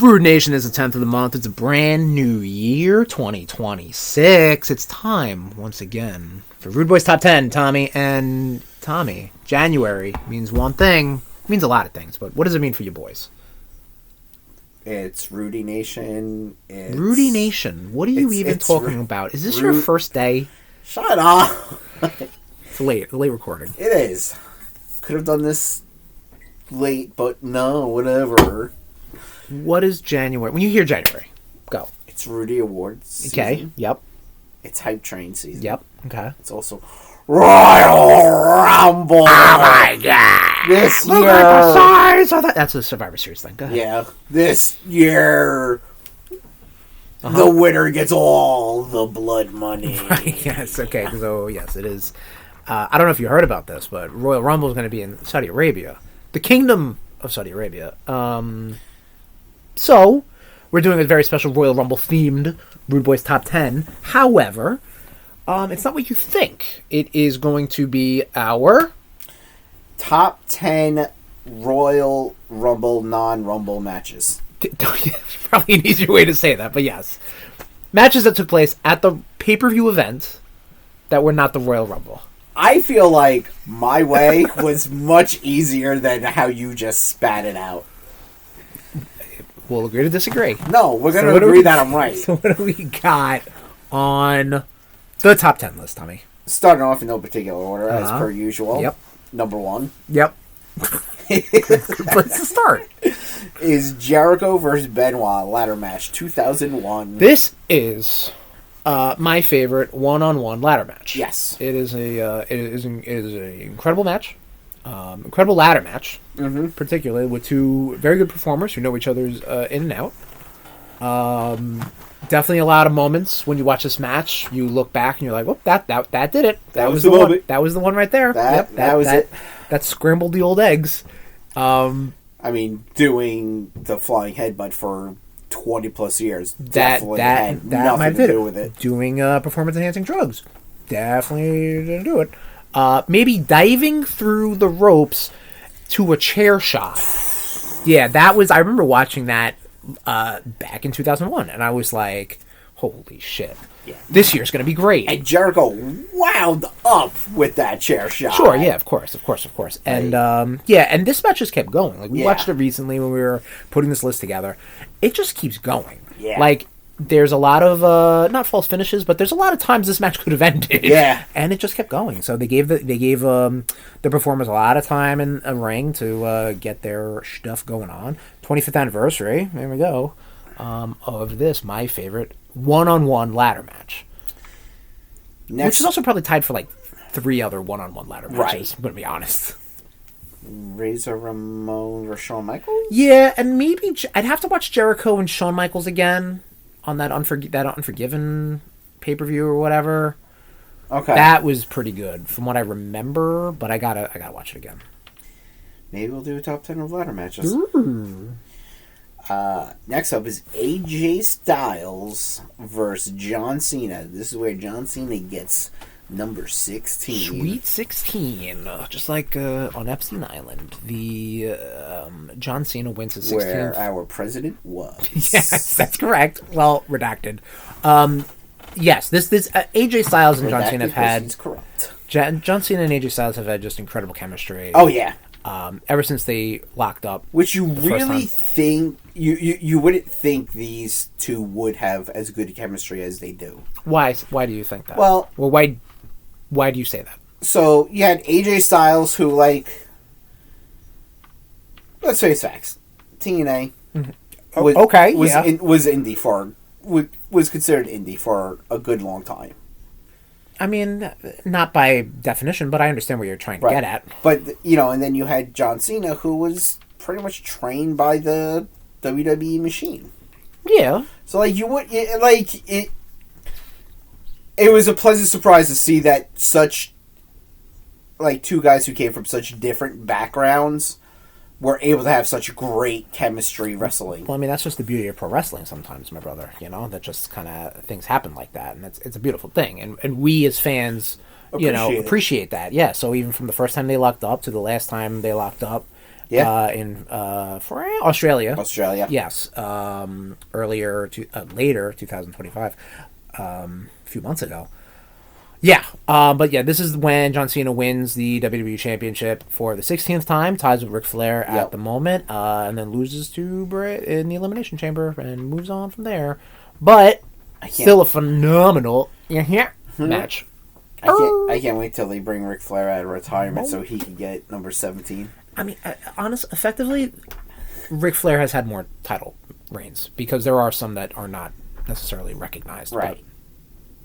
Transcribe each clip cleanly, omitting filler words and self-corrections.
Rude Nation is the 10th of the month. It's a brand new year, 2026. It's time, once again, for RudeBoyz Top 10, Tommy. And Tommy, January means one thing. It means a lot of things, but what does it mean for you boys? It's RudeNation. RudeNation? What are you even talking about? Is this your first day? Shut up! It's late recording. It is. Could have done this late, but no, whatever. What is January? When you hear January, go. It's Rudy Awards season. Okay, yep. It's Hype Train season. Yep, okay. It's also Royal Rumble. Oh my god! This Look year. at the size of that. That's a Survivor Series thing. Go ahead. Yeah. This year, the winner gets all the blood money. Right, yes, okay. So, yes, it is. I don't know if you heard about this, but Royal Rumble is going to be in Saudi Arabia. The Kingdom of Saudi Arabia. So, we're doing a very special Royal Rumble themed RudeBoyz Top 10. However, it's not what you think. It is going to be our Top 10 Royal Rumble non-Rumble matches. Probably an easier way to say that, but yes. Matches that took place at the pay-per-view event that were not the Royal Rumble. I feel like my way was much easier than how you just spat it out. We'll agree to disagree. No, we're going to agree that I'm right. So what do we got on the top 10 list, Tommy? Starting off in no particular order, as per usual. Yep. Number 1. Yep. Let's start. Is Jericho versus Benoit ladder match 2001. This is my favorite one-on-one ladder match. Yes. It is an incredible match. Incredible ladder match, particularly with two very good performers who know each other's in and out. Definitely a lot of moments when you watch this match, you look back and you're like, "Whoop, that did it. That was the one. That was the one right there. That was it. That scrambled the old eggs." I mean, doing the flying headbutt for 20 plus years definitely had nothing to do with it. Doing performance enhancing drugs definitely didn't do it. Maybe diving through the ropes to a chair shot. Yeah, that was. I remember watching that back in 2001, and I was like, "Holy shit! Yeah. This year's gonna be great." And Jericho wound up with that chair shot. Sure, yeah, of course. And and this match just kept going. Like we watched it recently when we were putting this list together. It just keeps going. Yeah. Like there's a lot of not false finishes, but there's a lot of times this match could have ended. Yeah. And it just kept going. So they gave the performers a lot of time in a ring to get their stuff going on. 25th anniversary. There we go. Of this, my favorite one-on-one ladder match. Which is also probably tied for like 3 other one-on-one ladder matches, I'm going to be honest. Razor Ramon or Shawn Michaels? Yeah, and maybe I'd have to watch Jericho and Shawn Michaels again on that Unforgiven pay-per-view or whatever. Okay. That was pretty good from what I remember, but I gotta watch it again. Maybe we'll do a top 10 of ladder matches. Ooh. Next up is AJ Styles versus John Cena. This is where John Cena gets number 16. Sweet 16. Just like on Epstein Island, the John Cena wins his 16th. Where our president was. Yes, that's correct. Well, redacted. Yes, this AJ Styles and John Cena have had... He's corrupt. John Cena and AJ Styles have had just incredible chemistry. Oh, yeah. Ever since they locked up. Which you really think... You wouldn't think these two would have as good a chemistry as they do. Why do you think that? Well, why do you say that? So, you had AJ Styles who, like... Let's face facts. TNA... Was indie for... Was considered indie for a good long time. I mean, not by definition, but I understand what you're trying to get at. But, and then you had John Cena, who was pretty much trained by the WWE machine. Yeah. So, like, it was a pleasant surprise to see that such, like, two guys who came from such different backgrounds were able to have such great chemistry wrestling. Well, I mean, that's just the beauty of pro wrestling sometimes, my brother. That just kind of things happen like that, and it's a beautiful thing. And we as fans, appreciate that. Yeah, so even from the first time they locked up to the last time they locked up, Yeah. in for Australia. Australia. Yes, later 2025, a few months ago. Yeah, but yeah, this is when John Cena wins the WWE Championship for the 16th time, ties with Ric Flair at the moment, and then loses to Bray in the Elimination Chamber and moves on from there. But still a phenomenal match. I can't wait till they bring Ric Flair out of retirement so he can get number 17. I mean, effectively, Ric Flair has had more title reigns because there are some that are not necessarily recognized. Right. But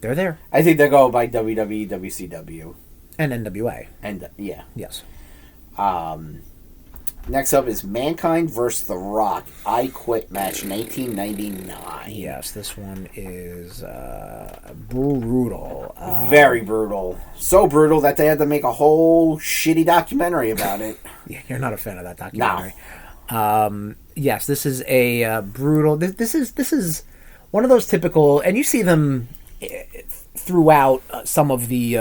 they're there. I think they go by WWE, WCW. And NWA. And, yeah. Yes. Next up is Mankind vs. The Rock. I Quit match 1999. Yes, this one is brutal. Very brutal. So brutal that they had to make a whole shitty documentary about it. Yeah, you're not a fan of that documentary. No. Yes, this is a brutal... This is one of those typical... And you see them throughout some of the...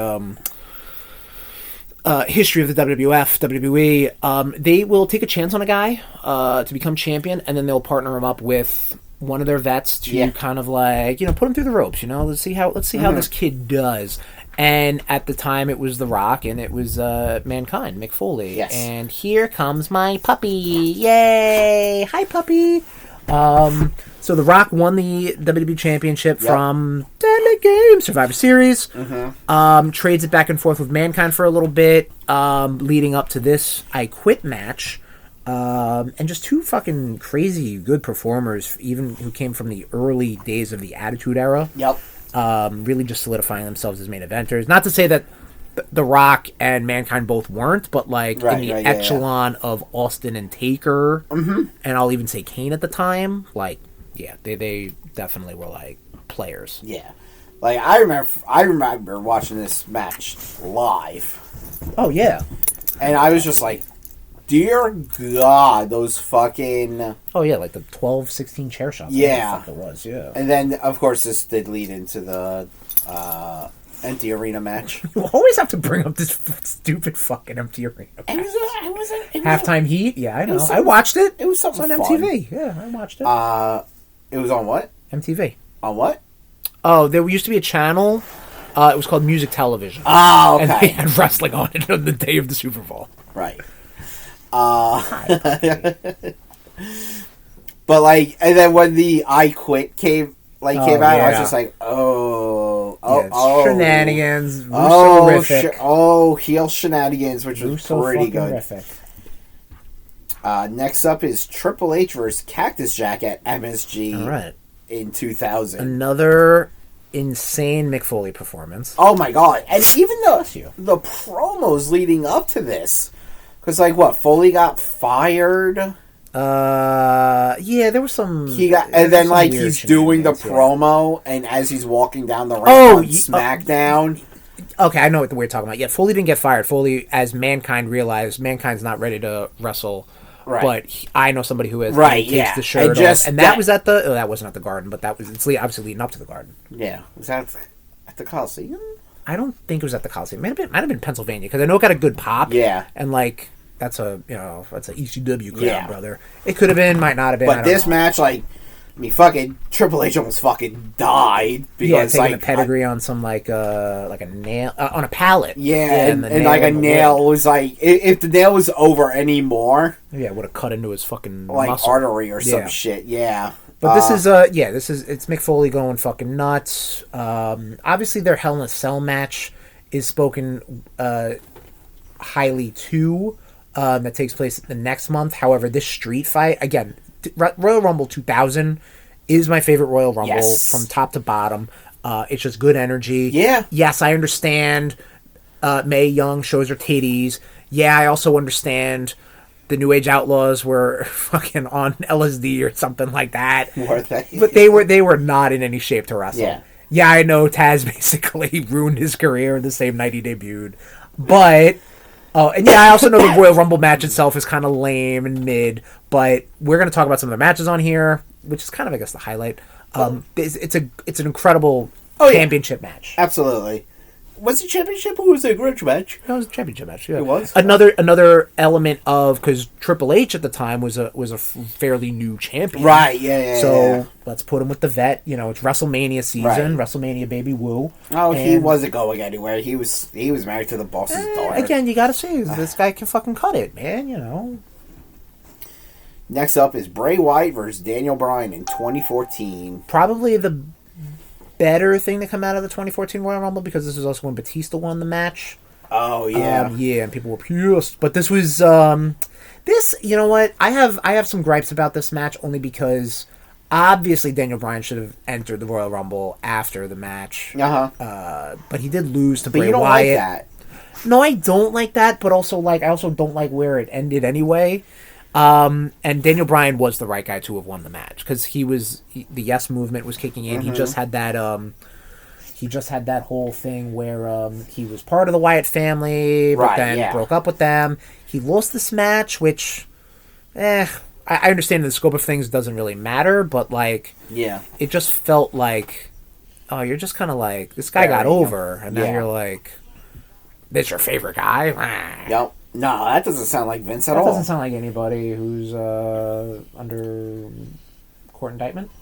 history of the WWF, WWE, they will take a chance on a guy to become champion, and then they'll partner him up with one of their vets to kind of like, put him through the ropes. Let's see how this kid does. And at the time, it was The Rock, and it was Mankind, Mick Foley. Yes. And here comes my puppy! Yay! Hi, puppy! So The Rock won the WWE Championship from Deadly Game Survivor Series. Trades it back and forth with Mankind for a little bit, leading up to this I Quit match. And just two fucking crazy good performers, even who came from the early days of the Attitude Era. Yep. Really just solidifying themselves as main eventers. Not to say that The Rock and Mankind both weren't, but in the echelon of Austin and Taker, and I'll even say Kane at the time, they definitely were players. Yeah, I remember watching this match live. Oh yeah, and I was just like, dear God, those fucking... Oh yeah, the 12, 16 chair shots. Yeah, what the fuck it was. Yeah, and then of course this did lead into the empty arena match. You always have to bring up this stupid fucking empty arena match. It was Halftime Heat. Yeah, I know. I watched it. It was something on MTV. Yeah, I watched it. It was on what? MTV. On what? Oh, there used to be a channel. It was called Music Television. Oh, okay. And they had wrestling on it on the day of the Super Bowl. Right. But and then when the I Quit came out, I was just like, shenanigans, Russo-rific. Heel shenanigans, which was pretty good. Next up is Triple H versus Cactus Jack at MSG in 2000. Another insane Mick Foley performance. Oh my God. And even the promos leading up to this. Because, Foley got fired? Yeah, there was some... And then, he's doing the promo, and as he's walking down the ramp on SmackDown... Okay, I know what we're talking about. Yeah, Foley didn't get fired. Foley, as Mankind realized, Mankind's not ready to wrestle. Right. But I know somebody who is. Right, takes the shirt off. And that was at the... Oh, that wasn't at the Garden, but it's obviously leading up to the Garden. Yeah. Was that at the Coliseum? I don't think it was at the Coliseum. Might have been Pennsylvania, because I know it got a good pop. Yeah. And, that's a ECW crowd, brother. It could have been, might not have been. But this match, fucking Triple H almost fucking died because taking a pedigree on some a nail on a pallet. Yeah, and a nail was if the nail was over anymore, it would have cut into his fucking muscle. Artery or some shit. Yeah. But this is it's Mick Foley going fucking nuts. Obviously, their Hell in a Cell match is spoken highly to. That takes place the next month. However, this street fight, again, Royal Rumble 2000 is my favorite Royal Rumble from top to bottom. It's just good energy. Yeah. Yes, I understand Mae Young shows her titties. Yeah, I also understand the New Age Outlaws were fucking on LSD or something like that. Were they? But they were not in any shape to wrestle. Yeah. Yeah, I know Taz basically ruined his career the same night he debuted. But... Oh, and yeah, I also know the Royal Rumble match itself is kind of lame and mid, but we're going to talk about some of the matches on here, which is kind of, I guess, the highlight. It's an incredible championship match. Absolutely. Was it championship or was it a grudge match? That was a championship match. Yeah. It was another element of, because Triple H at the time was a fairly new champion. Right. Yeah. So let's put him with the vet. You know, it's WrestleMania season. Right. WrestleMania baby woo. Oh, he wasn't going anywhere. He was married to the boss's daughter. Again, you gotta say this guy can fucking cut it, man. You know. Next up is Bray Wyatt versus Daniel Bryan in 2014. Probably the better thing to come out of the 2014 Royal Rumble, because this was also when Batista won the match. Oh yeah, and people were pissed. But this was this. You know what? I have some gripes about this match, only because obviously Daniel Bryan should have entered the Royal Rumble after the match. But he did lose to Bray Wyatt. But you don't like that? No, I don't like that. But also, I also don't like where it ended anyway. And Daniel Bryan was the right guy to have won the match, because the Yes Movement was kicking in. Mm-hmm. He just had that whole thing where he was part of the Wyatt family, but then broke up with them. He lost this match, which, I understand the scope of things doesn't really matter, but it just felt like, oh, you're just kind of like, this guy got over, and now you're like, this your favorite guy? Yep. No, that doesn't sound like Vince at all. That doesn't sound like anybody who's under court indictment.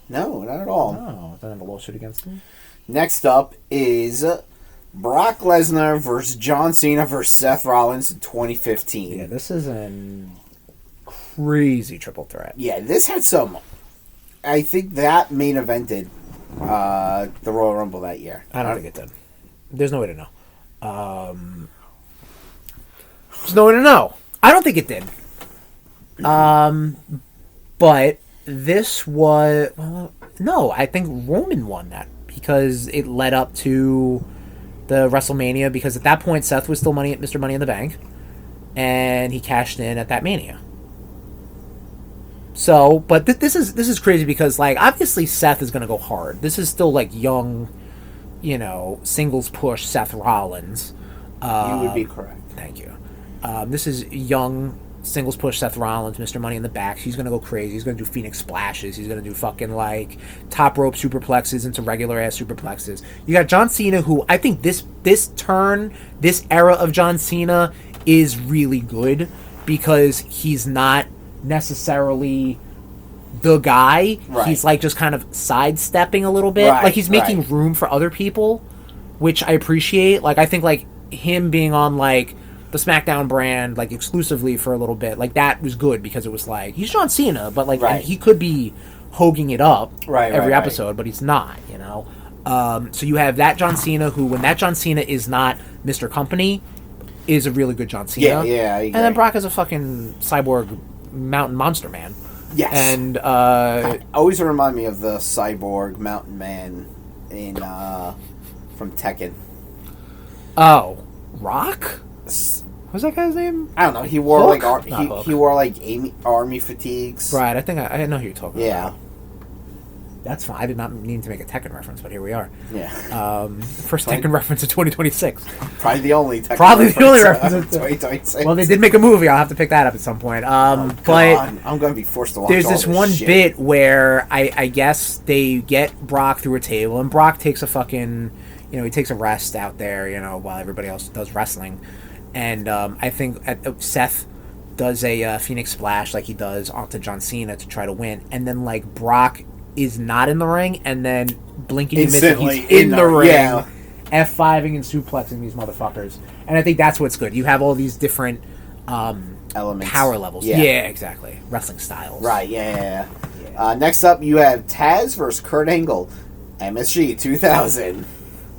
No, not at all. No, doesn't have a lawsuit against him. Next up is Brock Lesnar versus John Cena versus Seth Rollins in 2015. Yeah, this is a crazy triple threat. Yeah, this had some... I think that main evented the Royal Rumble that year. I don't think it did. There's no way to know. There's no way to know. I don't think it did. But this was... Well, no, I think Roman won that, because it led up to the WrestleMania, because at that point Seth was still Mr. Money in the Bank, and he cashed in at that Mania. So, but this is crazy, because obviously Seth is going to go hard. This is still young, singles push Seth Rollins. You would be correct. Thank you. This is young singles push Seth Rollins, Mr. Money in the Back. He's going to go crazy. He's going to do Phoenix Splashes. He's going to do fucking top rope superplexes into regular ass superplexes. You got John Cena, who I think this era of John Cena is really good, because he's not necessarily the guy. Right. He's just kind of sidestepping a little bit. Right, he's making room for other people, which I appreciate. I think him being on the SmackDown brand exclusively for a little bit, that was good, because it was he's John Cena, but and he could be hogging it up every episode, but he's not, so you have that John Cena, who, when that John Cena is not Mr. Company, is a really good John Cena. Yeah. And then Brock is a fucking cyborg mountain monster man. Yes. And always remind me of the cyborg mountain man in from Tekken. Oh, Rock? What's that guy's name? I don't know. He wore Hook? he wore army fatigues. Right. I think I know who you're talking about. Yeah. That's fine. I did not mean to make a Tekken reference, but here we are. Yeah. First Tekken reference of 2026. Probably the only Tekken reference of 2026. Well, they did make a movie. I'll have to pick that up at some point. But I'm going to be forced to watch there's all this one shit. bit where I guess they get Brock through a table, and Brock takes a fucking... he takes a rest out there, while everybody else does wrestling. And I think Seth does a Phoenix Splash like he does onto John Cena to try to win. And then, Brock is not in the ring, and then blinking and missing, he's in the ring. Yeah. F5ing and suplexing these motherfuckers. And I think that's what's good. You have all these different elements. Power levels. Yeah, exactly. Wrestling styles. Right, yeah. Next up, you have Taz versus Kurt Angle, MSG 2000.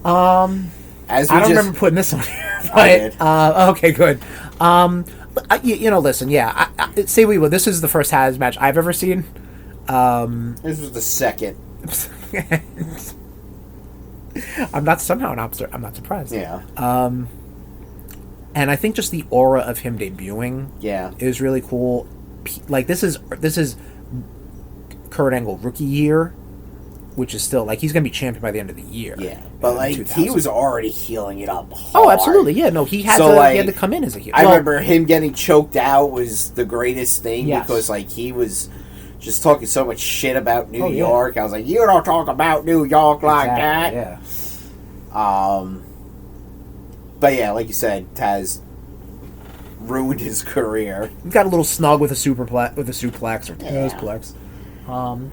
I don't remember putting this on here, but okay, good. Listen, say we will. This is the first Taz match I've ever seen. This was the second. I'm not surprised. Yeah. And I think just the aura of him debuting, is really cool. This is Kurt Angle rookie year, which is still he's gonna be champion by the end of the year. Yeah, but he was already healing it up hard. Oh, absolutely, yeah. No, he had to come in as a heel. I remember him getting choked out was the greatest thing because he was just talking so much shit about New York. I was like, you don't talk about New York like that. Yeah. But yeah, like you said, Taz ruined his career. He got a little snug with a suplex or Tazplex.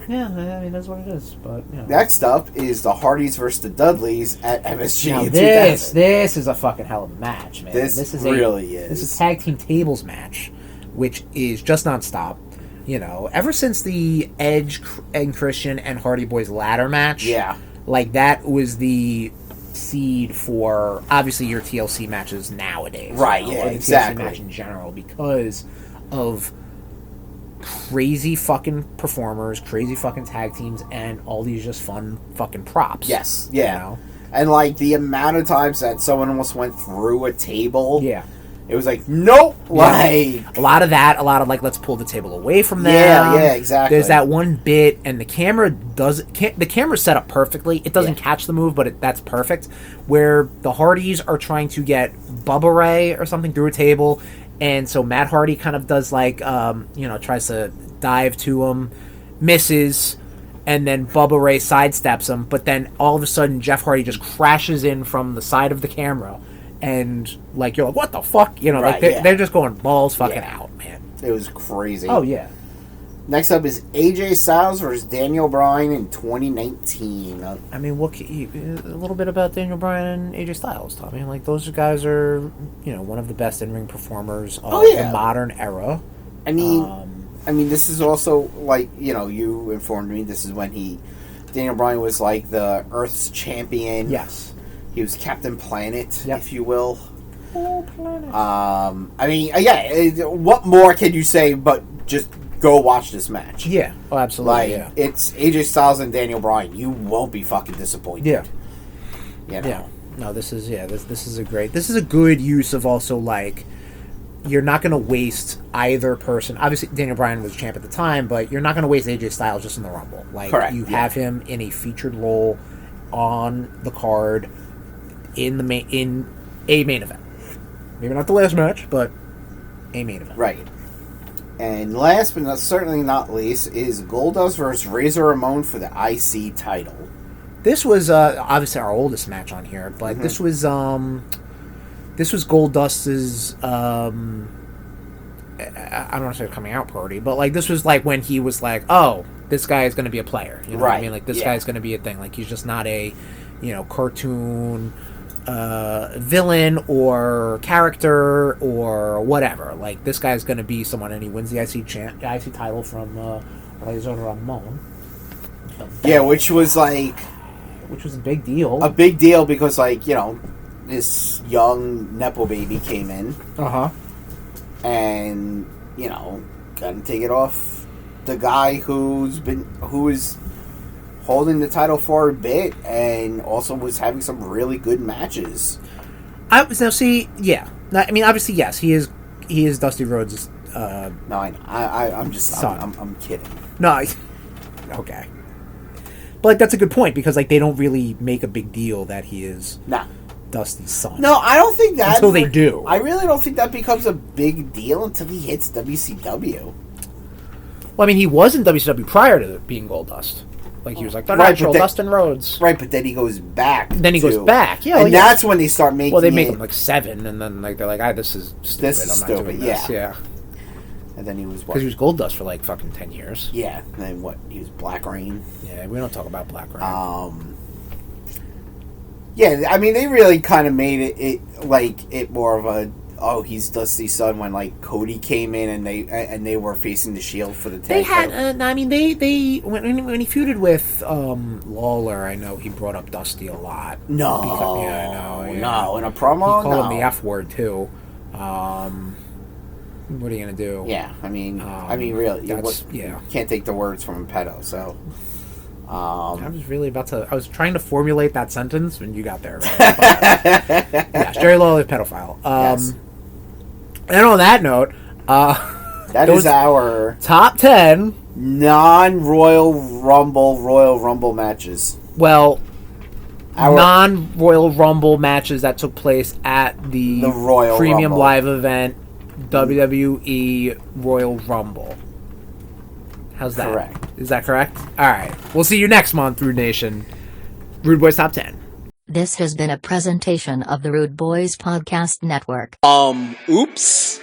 Yeah, I mean that's what it is. But you know. Next up is the Hardys versus the Dudleys at MSG. Now in this 2000. this is a fucking hell of a match, man. This is a tag team tables match, which is just nonstop. You know, ever since the Edge and Christian and Hardy Boyz ladder match, like that was the seed for obviously your TLC matches nowadays, right? You know, Yeah, or the exactly. TLC match in general, because of crazy fucking performers, crazy fucking tag teams, and all these just fun fucking props. Yes, yeah. You know? And like the amount of times that someone almost went through a table. Yeah. It was like, nope. Yeah. Like a lot of like, let's pull the table away from them. Yeah, exactly. There's that one bit, and the camera's set up perfectly. It doesn't catch the move, but that's perfect. Where the Hardys are trying to get Bubba Ray or something through a table, and so Matt Hardy kind of does like, tries to dive to him, misses, and then Bubba Ray sidesteps him, but then all of a sudden Jeff Hardy just crashes in from the side of the camera. And, like, you're like, what the fuck? You know, Right, like, they're just going balls fucking out, man. it was crazy. Oh, yeah. Next up is AJ Styles versus Daniel Bryan in 2019. I mean, a little bit about Daniel Bryan and AJ Styles, Tommy. Like, those guys are, one of the best in-ring performers of the modern era. I mean, this is also, like, you informed me, this is when Daniel Bryan was, like, the Earth's champion. Yes. He was Captain Planet, Yep. if you will. Oh, Planet. I mean, what more can you say but just go watch this match? Yeah. Oh, absolutely, Like, it's AJ Styles and Daniel Bryan. You won't be fucking disappointed. Yeah. Yeah. No, this is a good use of also, like, you're not going to waste either person. Obviously, Daniel Bryan was champ at the time, but you're not going to waste AJ Styles just in the Rumble. Like, Correct, you have him in a featured role on the card in a main event. Maybe not the last match, but a main event. Right. And last but certainly not least is Goldust versus Razor Ramon for the IC title. This was obviously our oldest match on here, but this was Goldust's I don't want to say coming out party, but like this was like when he was like, oh, this guy is going to be a player. You know what I mean? Like this guy's going to be a thing. Like he's just not a cartoon villain or character or whatever. Like this guy's going to be someone, and he wins the IC title from Razor Ramon. Yeah, which was a big deal. A big deal because this young Nepo baby came in. And got to take it off the guy who is holding the title for a bit and also was having some really good matches. Obviously, yes, he is Dusty Rhodes' No, I'm just son. I'm kidding. No, okay, but like that's a good point because like they don't really make a big deal that he is Dusty's son. No, I don't think that until they do. I really don't think that becomes a big deal until he hits WCW. Well, I mean, he was in WCW prior to being Goldust. Like he was like the natural Dustin Rhodes. Right, but then he goes back. Yeah, and that's when they start making. Well, they make him like 7, and then like they're like, this is stupid. This is I'm stupid. not doing this. Yeah. And then he was because he was Goldust for like fucking 10 years. Yeah, and then what? He was Black Rain. Yeah, we don't talk about Black Rain. Yeah, I mean, they really kind of made it more of a he's Dusty's son when like Cody came in and they were facing the Shield for the tag. They had, they when he feuded with Lawler, I know he brought up Dusty a lot. No, I know. No, in a promo, he called him the F word too. What are you gonna do? Yeah, I mean, really, you can't take the words from a pedo. So, I was trying to formulate that sentence when you got there. Right? Yeah, Jerry Lawler, pedophile. Yes. And on that note, that is our top 10 non-Royal Rumble matches. Well, non-Royal Rumble matches that took place at the Royal Premium Rumble. Live event, WWE Royal Rumble. How's that? Correct. Is that correct? All right. We'll see you next month, Rude Nation. RudeBoyz Top 10. This has been a presentation of the Rude Boys Podcast Network. Oops.